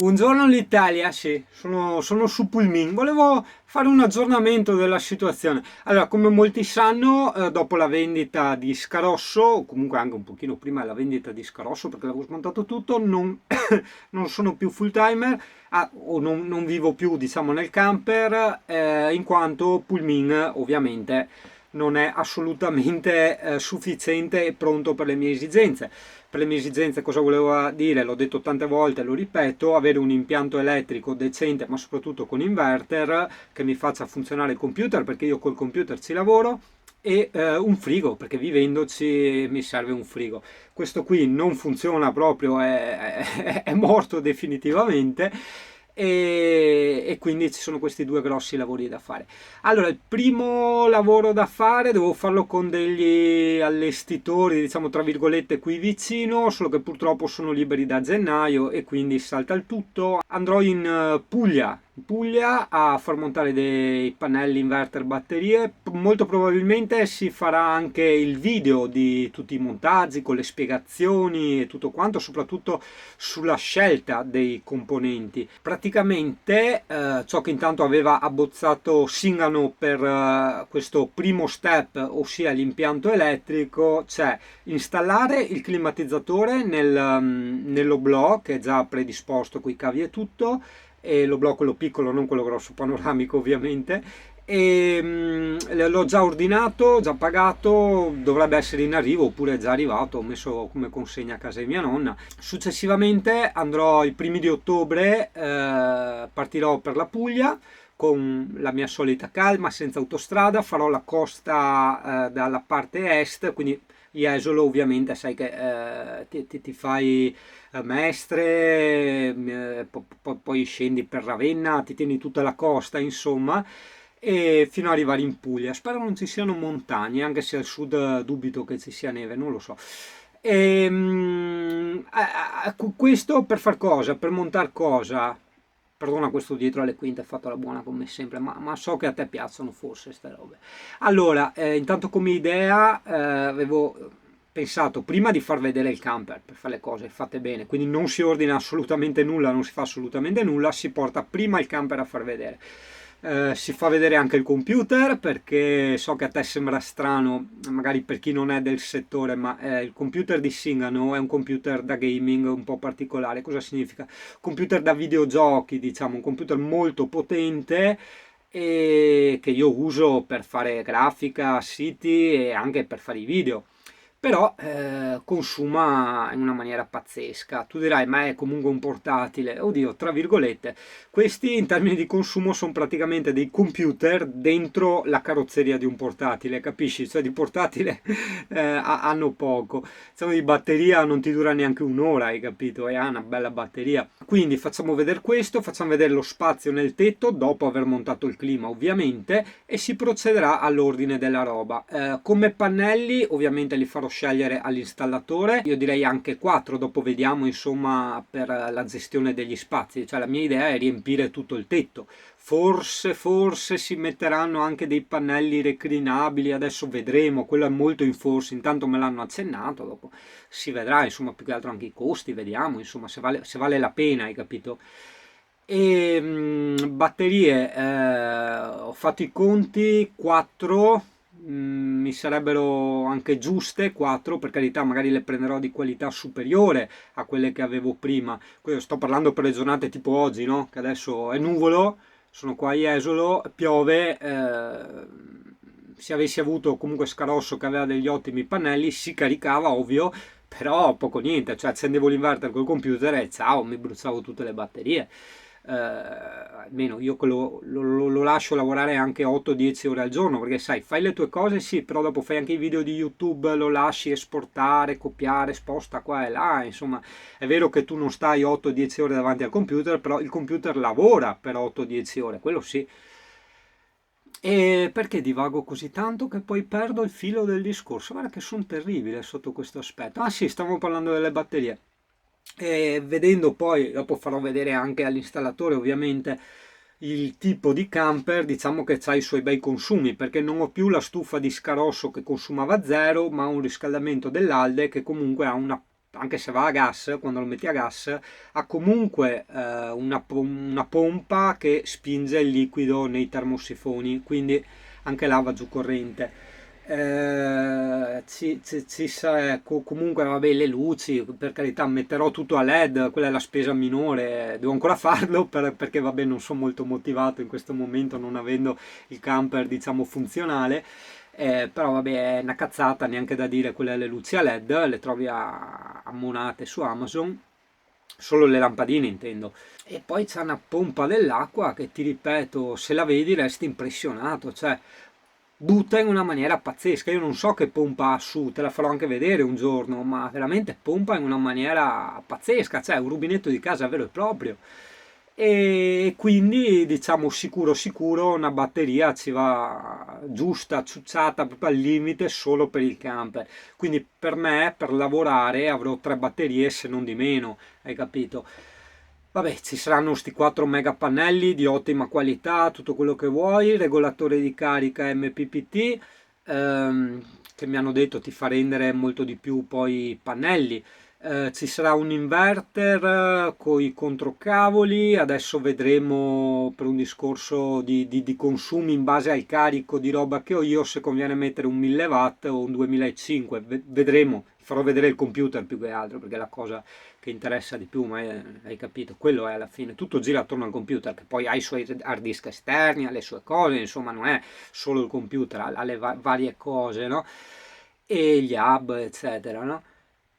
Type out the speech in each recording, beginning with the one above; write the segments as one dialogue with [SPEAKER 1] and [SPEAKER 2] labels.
[SPEAKER 1] Buongiorno l'Italia, sì, sono su Pulmin. Volevo fare un aggiornamento della situazione. Allora, come molti sanno, dopo la vendita di Scarosso, o comunque anche un pochino prima della vendita di Scarosso, perché l'avevo smontato tutto, non, non sono più full timer, o non vivo più, diciamo, nel camper, in quanto Pulmin, ovviamente, non è assolutamente sufficiente e pronto per le mie esigenze. Per le mie esigenze cosa volevo dire? L'ho detto tante volte, lo ripeto, avere un impianto elettrico decente, ma soprattutto con inverter, che mi faccia funzionare il computer, perché io col computer ci lavoro, e un frigo, perché vivendoci mi serve un frigo. Questo qui non funziona proprio, è morto definitivamente. E quindi ci sono questi due grossi lavori da fare. Allora, il primo lavoro da fare devo farlo con degli allestitori, diciamo tra virgolette, qui vicino, solo che purtroppo sono liberi da gennaio e quindi salta il tutto. Andrò in Puglia a far montare dei pannelli inverter batterie. Molto probabilmente si farà anche il video di tutti i montaggi con le spiegazioni e tutto quanto, soprattutto sulla scelta dei componenti. Praticamente ciò che intanto aveva abbozzato Singano per questo primo step, ossia l'impianto elettrico, c'è installare il climatizzatore nell'oblò che è già predisposto con i cavi e tutto, e l'oblò quello piccolo, non quello grosso panoramico ovviamente, e l'ho già ordinato, già pagato, dovrebbe essere in arrivo oppure è già arrivato, ho messo come consegna a casa di mia nonna. Successivamente andrò i primi di ottobre, partirò per la Puglia con la mia solita calma, senza autostrada, farò la costa dalla parte est, quindi Jesolo ovviamente sai che ti fai Mestre, poi scendi per Ravenna, ti tieni tutta la costa, insomma, e fino ad arrivare in Puglia. Spero non ci siano montagne, anche se al sud dubito che ci sia neve, non lo so. Questo per far cosa? Per montare cosa? Perdona questo dietro alle quinte, è fatto la buona come sempre, ma so che a te piacciono forse queste robe. Allora, intanto come idea avevo pensato prima di far vedere il camper per fare le cose fatte bene, quindi non si ordina assolutamente nulla, non si fa assolutamente nulla, si porta prima il camper a far vedere. Si fa vedere anche il computer perché so che a te sembra strano, magari per chi non è del settore, ma il computer di Singano è un computer da gaming un po' particolare. Cosa significa? Computer da videogiochi, diciamo, un computer molto potente e che io uso per fare grafica, siti e anche per fare i video. Però consuma in una maniera pazzesca. Tu dirai, ma è comunque un portatile. Oddio, tra virgolette, questi in termini di consumo sono praticamente dei computer dentro la carrozzeria di un portatile, capisci? Cioè di portatile hanno poco. Diciamo di batteria non ti dura neanche un'ora, hai capito? E ha una bella batteria. Quindi facciamo vedere questo, facciamo vedere lo spazio nel tetto dopo aver montato il clima ovviamente e si procederà all'ordine della roba. Come pannelli ovviamente li farò scegliere all'installatore, io direi anche 4, dopo vediamo insomma per la gestione degli spazi, cioè la mia idea è riempire tutto il tetto. Forse si metteranno anche dei pannelli reclinabili, adesso vedremo, quello è molto in forse, intanto me l'hanno accennato, dopo si vedrà, insomma, più che altro anche i costi, vediamo, insomma, se vale la pena, hai capito? E batterie, ho fatto i conti, 4, mi sarebbero anche giuste, 4, per carità, magari le prenderò di qualità superiore a quelle che avevo prima. Sto parlando per le giornate tipo oggi, no? Che adesso è nuvolo, sono qua a Jesolo, piove, se avessi avuto comunque Scarosso che aveva degli ottimi pannelli si caricava, ovvio, però poco niente, cioè accendevo l'inverter col computer e ciao, mi bruciavo tutte le batterie. Almeno io lo lascio lavorare anche 8-10 ore al giorno, perché sai, fai le tue cose sì, però dopo fai anche i video di YouTube, lo lasci esportare, copiare, sposta qua e là, insomma è vero che tu non stai 8-10 ore davanti al computer, però il computer lavora per 8-10 ore, quello sì. E perché divago così tanto che poi perdo il filo del discorso? Guarda che sono terribile sotto questo aspetto. Ah sì, stavo parlando delle batterie. E vedendo poi, dopo farò vedere anche all'installatore ovviamente il tipo di camper, diciamo che ha i suoi bei consumi, perché non ho più la stufa di Scarosso che consumava zero, ma un riscaldamento dell'Alde che comunque ha una anche se va a gas, quando lo metti a gas, ha comunque una pompa che spinge il liquido nei termosifoni, quindi anche là va giù corrente. Comunque vabbè, le luci, per carità, metterò tutto a LED, quella è la spesa minore, devo ancora farlo perché vabbè, non sono molto motivato in questo momento, non avendo il camper diciamo funzionale. Però vabbè, è una cazzata, neanche da dire, quelle le luci a LED le trovi ammonate su Amazon, solo le lampadine intendo. E poi c'è una pompa dell'acqua che, ti ripeto, se la vedi resti impressionato, cioè butta in una maniera pazzesca. Io non so che pompa ha su, te la farò anche vedere un giorno, ma veramente pompa in una maniera pazzesca, cioè un rubinetto di casa vero e proprio. E quindi diciamo sicuro sicuro una batteria ci va giusta, ciucciata proprio al limite solo per il camper. Quindi per me, per lavorare, avrò 3 batterie se non di meno, hai capito? Vabbè, ci saranno sti 4 mega pannelli di ottima qualità, tutto quello che vuoi, regolatore di carica MPPT, che mi hanno detto ti fa rendere molto di più poi i pannelli. Ci sarà un inverter con i controcavoli, adesso vedremo per un discorso di consumi in base al carico di roba che ho io, se conviene mettere un 1000 watt o un 2500, vedremo, farò vedere il computer più che altro perché è la cosa che interessa di più, ma hai capito, quello è alla fine, tutto gira attorno al computer, che poi ha i suoi hard disk esterni, ha le sue cose, insomma non è solo il computer, ha le varie cose, no? E gli hub, eccetera, no?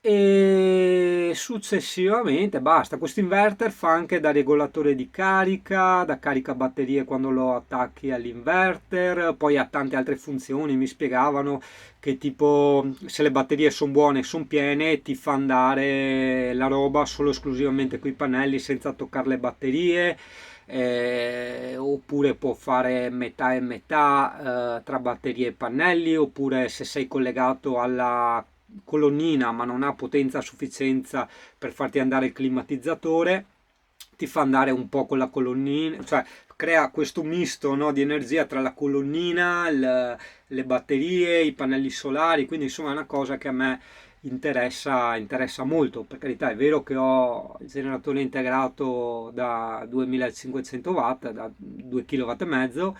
[SPEAKER 1] E successivamente basta. Questo inverter fa anche da regolatore di carica, da carica batterie quando lo attacchi all'inverter, poi ha tante altre funzioni. Mi spiegavano che tipo se le batterie sono buone, sono piene, ti fa andare la roba solo esclusivamente con i pannelli senza toccare le batterie. Oppure può fare metà e metà tra batterie e pannelli, oppure se sei collegato alla colonnina ma non ha potenza a sufficienza per farti andare il climatizzatore, ti fa andare un po' con la colonnina, cioè crea questo misto, no, di energia tra la colonnina, le batterie, i pannelli solari, quindi insomma è una cosa che a me interessa molto. Per carità, è vero che ho il generatore integrato da 2500 watt, da 2 kW e mezzo,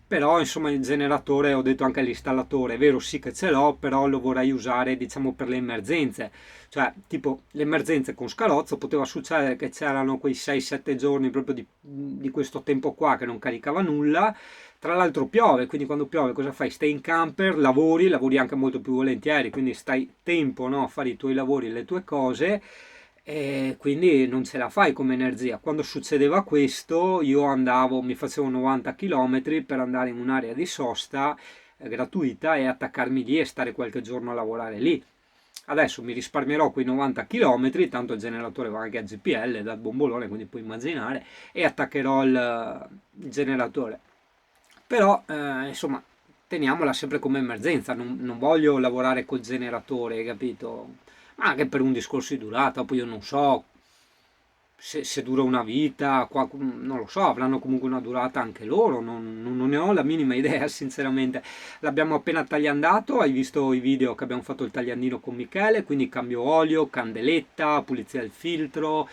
[SPEAKER 1] però insomma il generatore, ho detto anche all'installatore, è vero sì che ce l'ho, però lo vorrei usare diciamo per le emergenze, cioè tipo le emergenze con scalozzo poteva succedere che c'erano quei 6-7 giorni proprio di questo tempo qua che non caricava nulla. Tra l'altro piove, quindi quando piove cosa fai? Stai in camper, lavori anche molto più volentieri, quindi stai tempo, no, a fare i tuoi lavori, le tue cose, e quindi non ce la fai come energia. Quando succedeva questo, io andavo, mi facevo 90 km per andare in un'area di sosta gratuita e attaccarmi lì e stare qualche giorno a lavorare lì. Adesso mi risparmierò quei 90 km, tanto il generatore va anche a GPL dal bombolone, quindi puoi immaginare, e attaccherò il generatore. Però insomma teniamola sempre come emergenza, non voglio lavorare col generatore, capito? Ma anche per un discorso di durata, poi io non so se dura una vita, non lo so, avranno comunque una durata anche loro, non ne ho la minima idea sinceramente. L'abbiamo appena tagliandato, hai visto i video che abbiamo fatto il tagliandino con Michele, quindi cambio olio, candeletta, pulizia del filtro,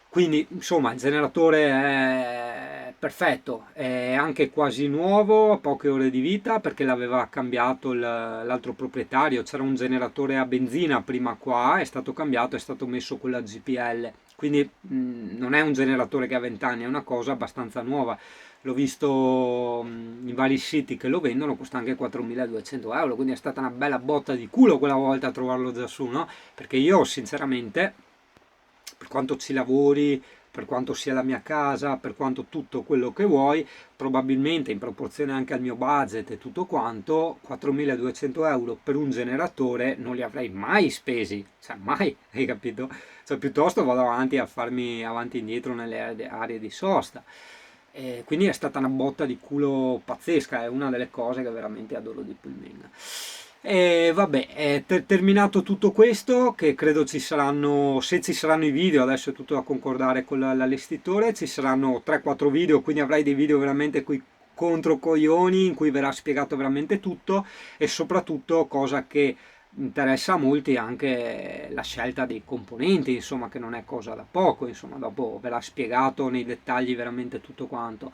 [SPEAKER 1] quindi insomma il generatore è perfetto, è anche quasi nuovo, a poche ore di vita perché l'aveva cambiato l'altro proprietario, c'era un generatore a benzina prima qua, è stato cambiato, è stato messo quello a GPL, quindi non è un generatore che ha 20 anni, è una cosa abbastanza nuova. L'ho visto in vari siti che lo vendono, costa anche 4.200 euro, quindi è stata una bella botta di culo quella volta a trovarlo già su, no? Perché io sinceramente, per quanto ci lavori, per quanto sia la mia casa, per quanto tutto quello che vuoi, probabilmente in proporzione anche al mio budget e tutto quanto, 4.200 euro per un generatore non li avrei mai spesi, cioè mai, hai capito? Cioè piuttosto vado avanti a farmi avanti e indietro nelle aree di sosta. Quindi è stata una botta di culo pazzesca, è una delle cose che veramente adoro di Pullman. E vabbè, è terminato tutto questo, che credo ci saranno, se ci saranno i video, adesso è tutto da concordare con l'allestitore, ci saranno 3-4 video, quindi avrai dei video veramente coi controcoglioni in cui verrà spiegato veramente tutto e soprattutto cosa che interessa a molti anche la scelta dei componenti, insomma, che non è cosa da poco, insomma, dopo ve l'ha spiegato nei dettagli veramente tutto quanto,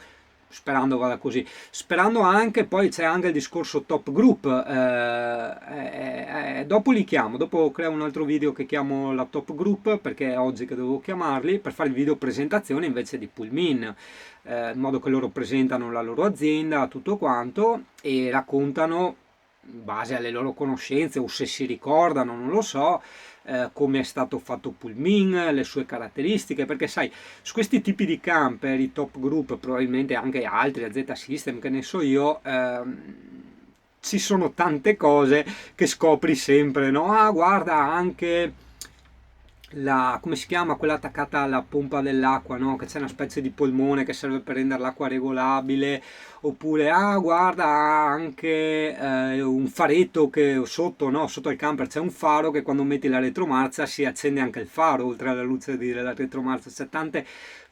[SPEAKER 1] sperando vada così. Sperando anche, poi c'è anche il discorso top group, dopo li chiamo, dopo creo un altro video che chiamo la top group, perché è oggi che dovevo chiamarli, per fare il video presentazione invece di Pullmin, in modo che loro presentano la loro azienda, tutto quanto, e raccontano in base alle loro conoscenze o se si ricordano, non lo so, come è stato fatto Pullmin, le sue caratteristiche, perché sai, su questi tipi di camper, i top group, probabilmente anche altri, a Z System, che ne so io, ci sono tante cose che scopri sempre, no? Ah, guarda, anche la, come si chiama, quella attaccata alla pompa dell'acqua, no? Che c'è una specie di polmone che serve per rendere l'acqua regolabile, oppure ah guarda anche un faretto che sotto, no? Sotto il camper c'è un faro che quando metti la retromarcia si accende anche il faro oltre alla luce della retromarcia. C'è tante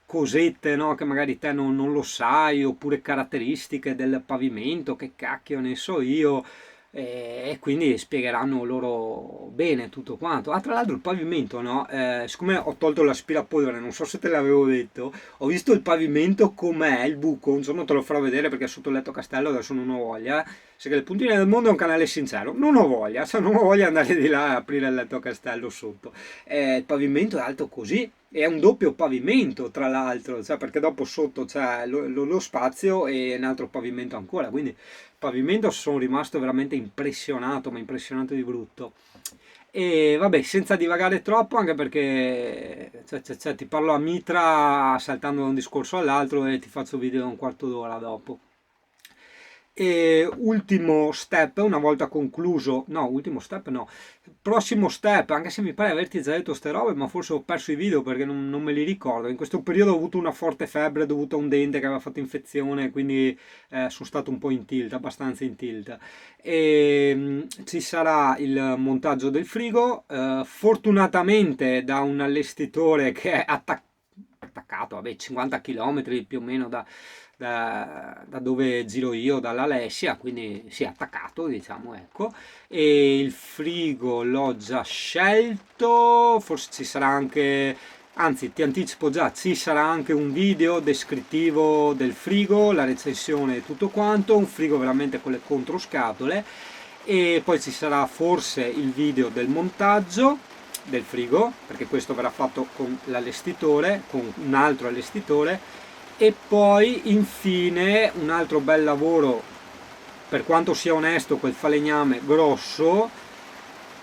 [SPEAKER 1] cosette, no? Che magari te non lo sai, oppure caratteristiche del pavimento, che cacchio ne so io, e quindi spiegheranno loro bene tutto quanto. Ah, tra l'altro il pavimento, no? Siccome ho tolto l'aspirapolvere, non so se te l'avevo detto, ho visto il pavimento com'è, il buco, un giorno te lo farò vedere perché è sotto il letto castello, adesso non ho voglia. Se che il puntino del mondo è un canale sincero, non ho voglia, cioè non ho voglia di andare di là a aprire il letto castello sotto. Il pavimento è alto così, e è un doppio pavimento tra l'altro, cioè perché dopo sotto c'è lo spazio e un altro pavimento ancora, quindi pavimento sono rimasto veramente impressionato, ma impressionato di brutto. E vabbè, senza divagare troppo, anche perché ti parlo a mitra saltando da un discorso all'altro e ti faccio video da un quarto d'ora dopo. E ultimo step, una volta concluso, no, ultimo step no, prossimo step, anche se mi pare averti già detto ste robe, ma forse ho perso i video perché non me li ricordo. In questo periodo ho avuto una forte febbre dovuta a un dente che aveva fatto infezione, quindi sono stato un po' in tilt, abbastanza in tilt. E ci sarà il montaggio del frigo, fortunatamente da un allestitore che è attaccato, vabbè, 50 km più o meno da dove giro io, dall'Alessia, quindi si è attaccato, diciamo, ecco. E il frigo l'ho già scelto, forse ci sarà anche, anzi ti anticipo già, ci sarà anche un video descrittivo del frigo, la recensione e tutto quanto, un frigo veramente con le controscatole, e poi ci sarà forse il video del montaggio del frigo, perché questo verrà fatto con l'allestitore, con un altro allestitore, e poi infine un altro bel lavoro, per quanto sia onesto, quel falegname grosso,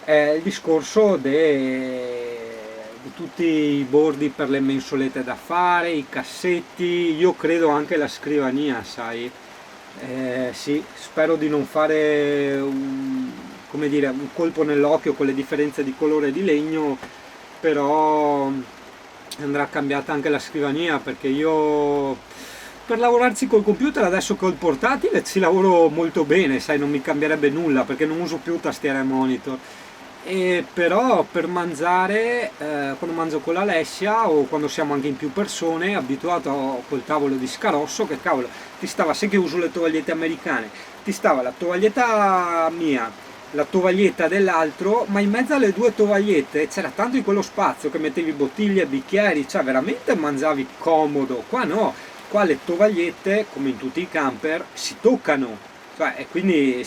[SPEAKER 1] è il discorso di tutti i bordi per le mensolette da fare, i cassetti, io credo anche la scrivania, sai. Sì, spero di non fare come dire, un colpo nell'occhio con le differenze di colore di legno, però andrà cambiata anche la scrivania, perché io per lavorarci col computer adesso che ho il portatile ci lavoro molto bene, sai, non mi cambierebbe nulla perché non uso più tastiera e monitor. E però per mangiare, quando mangio con l'Alessia o quando siamo anche in più persone, abituato col tavolo di scarosso, che cavolo, ti stava, sai che uso le tovagliette americane, ti stava la tovaglietta mia, la tovaglietta dell'altro, ma in mezzo alle due tovagliette c'era tanto di quello spazio che mettevi bottiglie, bicchieri, cioè veramente mangiavi comodo. Qua no, qua le tovagliette, come in tutti i camper, si toccano, cioè, e quindi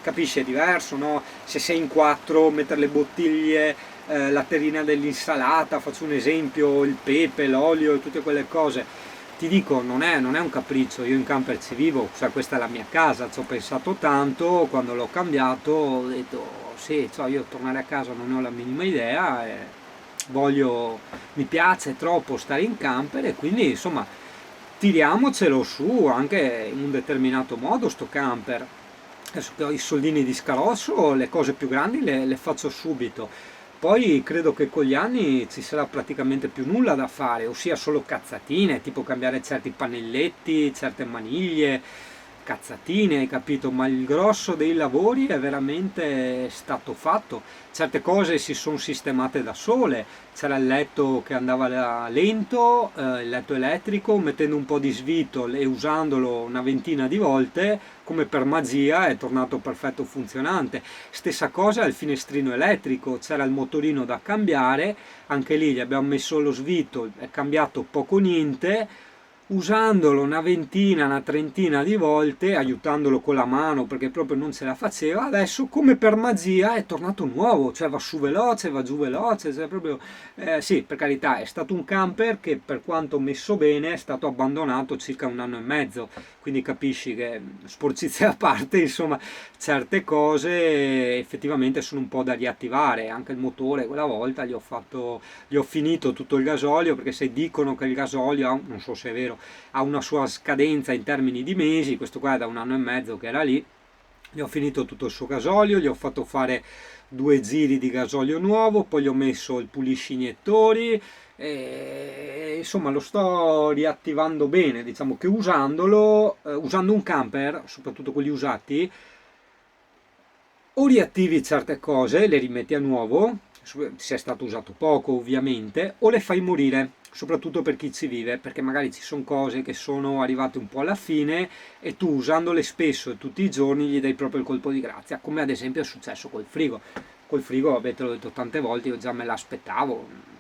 [SPEAKER 1] capisci, è diverso, no? Se sei in quattro, mettere le bottiglie, la terrina dell'insalata, faccio un esempio, il pepe, l'olio e tutte quelle cose. Ti dico, non è un capriccio, io in camper ci vivo, cioè questa è la mia casa, ci ho pensato tanto, quando l'ho cambiato ho detto sì, cioè io tornare a casa non ne ho la minima idea, mi piace troppo stare in camper, e quindi insomma tiriamocelo su anche in un determinato modo sto camper. Adesso che ho i soldini di scarosso, le cose più grandi le faccio subito. Poi credo che con gli anni ci sarà praticamente più nulla da fare, ossia solo cazzatine, tipo cambiare certi pannelletti, certe maniglie, cazzatine, hai capito? Ma il grosso dei lavori è veramente stato fatto. Certe cose si sono sistemate da sole. C'era il letto che andava lento, il letto elettrico, mettendo un po' di svitol e usandolo una ventina di volte, come per magia è tornato perfetto funzionante. Stessa cosa il finestrino elettrico, c'era il motorino da cambiare, anche lì gli abbiamo messo lo svitol, è cambiato poco niente, usandolo una ventina, una trentina di volte, aiutandolo con la mano perché proprio non ce la faceva, adesso come per magia è tornato nuovo, cioè va su veloce, va giù veloce, cioè proprio, sì, per carità, è stato un camper che per quanto messo bene è stato abbandonato circa 1 anno e mezzo, quindi capisci che sporcizie a parte, insomma, certe cose effettivamente sono un po' da riattivare, anche il motore quella volta gli ho finito tutto il gasolio perché se dicono che il gasolio non so se è vero, ha una sua scadenza in termini di mesi, questo qua è da 1 anno e mezzo che era lì, gli ho finito tutto il suo gasolio, gli ho fatto fare 2 giri di gasolio nuovo, poi gli ho messo il pulisci iniettori, e, insomma lo sto riattivando bene, diciamo che usandolo, usando un camper, soprattutto quelli usati, o riattivi certe cose, le rimetti a nuovo, se è stato usato poco ovviamente, o le fai morire, soprattutto per chi ci vive, perché magari ci sono cose che sono arrivate un po' alla fine e tu usandole spesso e tutti i giorni gli dai proprio il colpo di grazia, come ad esempio è successo col frigo. Col frigo, vabbè, te l'ho detto tante volte, io già me l'aspettavo.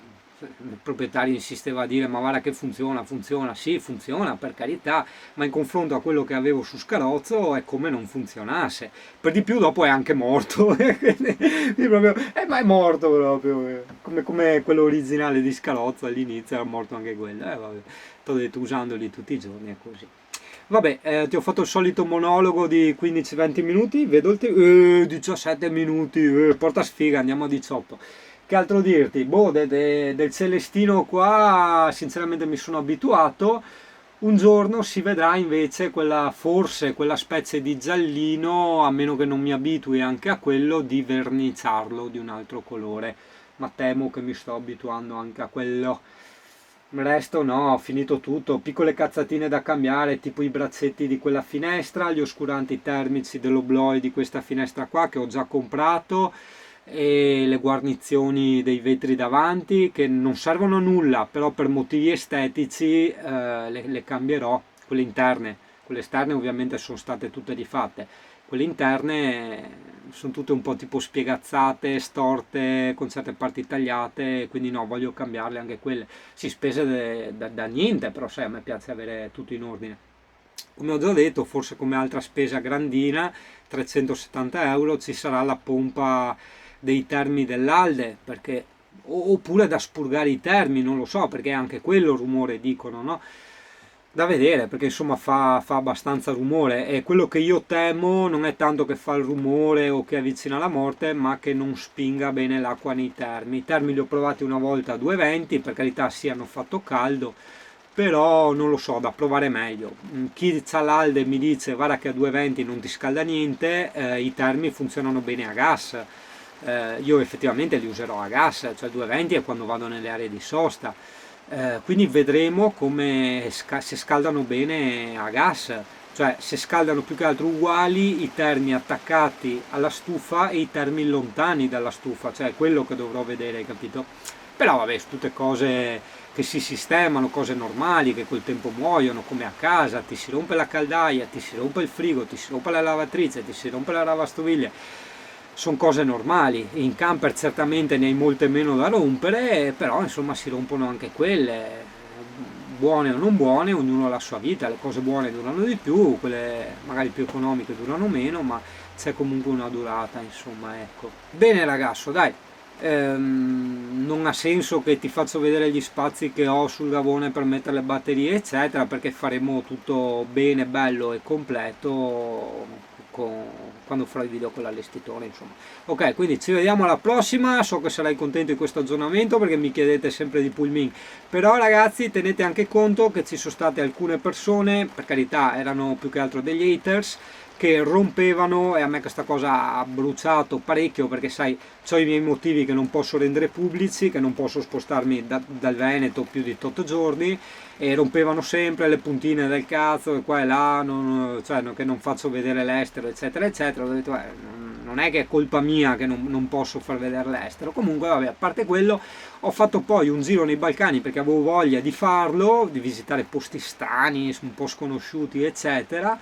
[SPEAKER 1] Il proprietario insisteva a dire ma guarda che funziona, funziona, sì funziona per carità, ma in confronto a quello che avevo su Scarozzo è come non funzionasse. Per di più dopo è anche morto, proprio, ma è morto proprio, come quello originale di Scarozzo all'inizio era morto anche quello, vabbè, ti ho detto usandoli tutti i giorni è così. Vabbè, ti ho fatto il solito monologo di 15-20 minuti, vedo il tempo, 17 minuti, porta sfiga, andiamo a 18. Che altro dirti? Boh, del Celestino qua sinceramente mi sono abituato. Un giorno si vedrà invece forse quella specie di giallino, a meno che non mi abitui anche a quello, di verniciarlo di un altro colore. Ma temo che mi sto abituando anche a quello. Il resto no, ho finito tutto. Piccole cazzatine da cambiare, tipo i braccetti di quella finestra, gli oscuranti termici dell'oblò di questa finestra qua che ho già comprato e le guarnizioni dei vetri davanti che non servono a nulla, però per motivi estetici le cambierò, quelle esterne ovviamente sono state tutte rifatte, quelle interne sono tutte un po' tipo spiegazzate, storte, con certe parti tagliate, quindi no, voglio cambiarle anche quelle. Si spese da niente, però sai, a me piace avere tutto in ordine. Come ho già detto, forse come altra spesa grandina, 370 euro, ci sarà la pompa dei termi dell'Alde, perché, oppure da spurgare i termi, non lo so, perché anche quello rumore dicono, no? Da vedere, perché insomma fa abbastanza rumore e quello che io temo non è tanto che fa il rumore o che avvicina la morte, ma che non spinga bene l'acqua nei termi. I termi li ho provati una volta a 220, per carità sì, hanno fatto caldo, però non lo so, da provare meglio. Chi c'ha l'Alde mi dice guarda che a 220 non ti scalda niente, i termi funzionano bene a gas. Io effettivamente li userò a gas, cioè 220 è quando vado nelle aree di sosta. Quindi vedremo come se scaldano bene a gas, cioè se scaldano più che altro uguali i termi attaccati alla stufa e i termi lontani dalla stufa, cioè è quello che dovrò vedere, capito? Però vabbè, tutte cose che si sistemano, cose normali che col tempo muoiono, come a casa, ti si rompe la caldaia, ti si rompe il frigo, ti si rompe la lavatrice, ti si rompe la lavastoviglie, sono cose normali. In camper certamente ne hai molte meno da rompere, però insomma si rompono anche quelle, buone o non buone, ognuno ha la sua vita, le cose buone durano di più, quelle magari più economiche durano meno, ma c'è comunque una durata, insomma, ecco. Bene ragazzo, dai, non ha senso che ti faccio vedere gli spazi che ho sul gavone per mettere le batterie eccetera, perché faremo tutto bene, bello e completo quando farò il video con l'allestitore, insomma. Ok, quindi ci vediamo alla prossima, so che sarai contento di questo aggiornamento perché mi chiedete sempre di Pullmin, però ragazzi tenete anche conto che ci sono state alcune persone, per carità erano più che altro degli haters, che rompevano e a me questa cosa ha bruciato parecchio perché sai, ho i miei motivi che non posso rendere pubblici, che non posso spostarmi dal Veneto più di 8 giorni e rompevano sempre le puntine del cazzo e qua e là, cioè, che non faccio vedere l'estero, eccetera, eccetera. Ho detto, non è che è colpa mia che non posso far vedere l'estero. Comunque, vabbè, a parte quello, ho fatto poi un giro nei Balcani perché avevo voglia di farlo, di visitare posti strani, un po' sconosciuti, eccetera.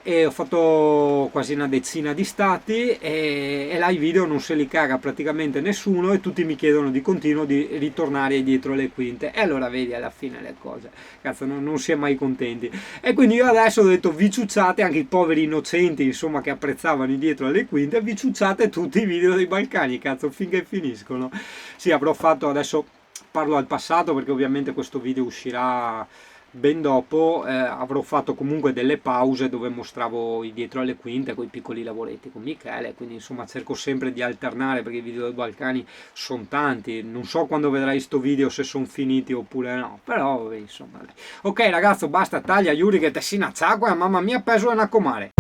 [SPEAKER 1] E ho fatto quasi una decina di stati e là i video non se li caga praticamente nessuno e tutti mi chiedono di continuo di ritornare dietro le quinte e allora vedi alla fine le cose, cazzo, non si è mai contenti. E quindi io adesso ho detto vi ciucciate, anche i poveri innocenti insomma che apprezzavano i dietro alle quinte, vi ciucciate tutti i video dei Balcani, cazzo, finché finiscono. Sì, avrò fatto, adesso parlo al passato perché ovviamente questo video uscirà ben dopo, avrò fatto comunque delle pause dove mostravo i dietro alle quinte con i piccoli lavoretti con Michele, quindi insomma cerco sempre di alternare perché i video dei Balcani sono tanti, non so quando vedrai sto video se sono finiti oppure no, però insomma. Ok ragazzo, basta, taglia Yuri che te si acqua, mamma mia peso è una comare.